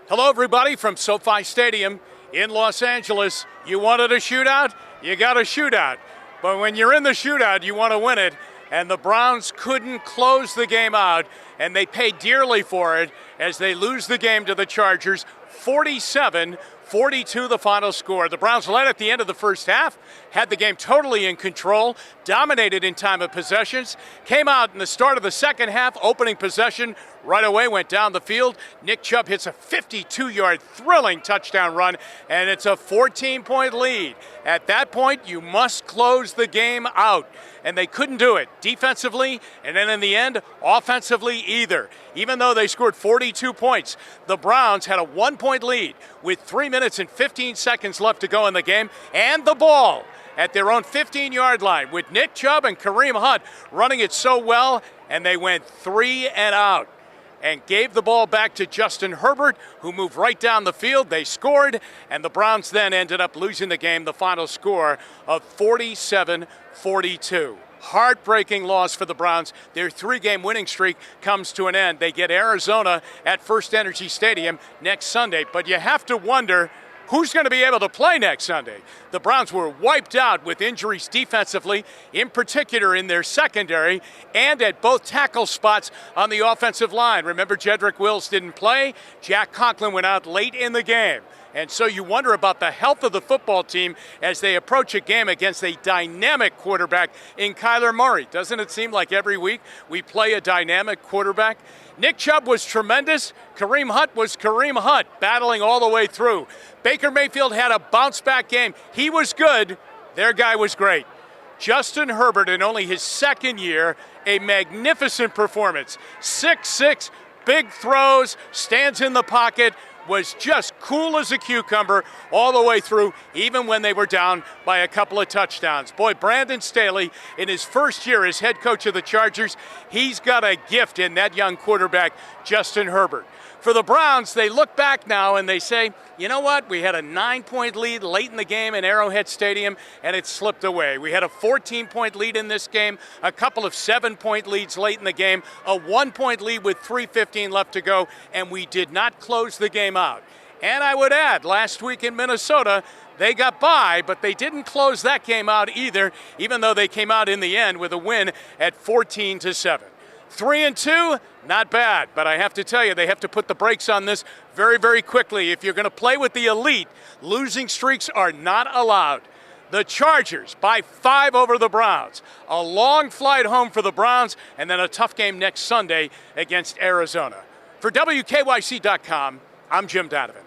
Hello, everybody, from SoFi Stadium in Los Angeles. You wanted a shootout? You got a shootout. But when you're in the shootout, you want to win it. And the Browns couldn't close the game out, and they paid dearly for it as they lose the game to the Chargers. 47-42 the final score. The Browns led at the end of the first half, had the game totally in control, dominated in time of possessions, came out in the start of the second half, opening possession, right away went down the field. Nick Chubb hits a 52-yard thrilling touchdown run, and it's a 14-point lead. At that point, you must close the game out, and they couldn't do it defensively, and then in the end, offensively either. Even though they scored 42 points, the Browns had a 1-point lead with 3 minutes and 15 seconds left to go in the game, and the ball at their own 15-yard line with Nick Chubb and Kareem Hunt running it so well, and they went 3 and out and gave the ball back to Justin Herbert, who moved right down the field. They scored, and the Browns then ended up losing the game, the final score of 47-42. Heartbreaking loss for the Browns. Their 3-game winning streak comes to an end. They get Arizona at First Energy Stadium next Sunday, but you have to wonder who's going to be able to play next Sunday. The Browns were wiped out with injuries defensively, in particular in their secondary, and at both tackle spots on the offensive line. Remember, Jedrick Wills didn't play. Jack Conklin went out late in the game. And so you wonder about the health of the football team as they approach a game against a dynamic quarterback in Kyler Murray. Doesn't it seem like every week we play a dynamic quarterback? Nick Chubb was tremendous. Kareem Hunt was Kareem Hunt, battling all the way through. Baker Mayfield had a bounce-back game. He was good. Their guy was great. Justin Herbert, in only his second year, a magnificent performance. 6'6", big throws, stands in the pocket, was just cool as a cucumber all the way through, even when they were down by a couple of touchdowns. Boy, Brandon Staley, in his first year as head coach of the Chargers, he's got a gift in that young quarterback, Justin Herbert. For the Browns, they look back now and they say, you know what? We had a 9-point lead late in the game in Arrowhead Stadium, and it slipped away. We had a 14-point lead in this game, a couple of 7-point leads late in the game, a 1-point lead with 3:15 left to go, and we did not close the game out. And I would add, last week in Minnesota, they got by, but they didn't close that game out either, even though they came out in the end with a win at 14-7. 3-2, not bad, but I have to tell you, they have to put the brakes on this very, very quickly. If you're going to play with the elite, losing streaks are not allowed. The Chargers by 5 over the Browns. A long flight home for the Browns, and then a tough game next Sunday against Arizona. For WKYC.com, I'm Jim Donovan.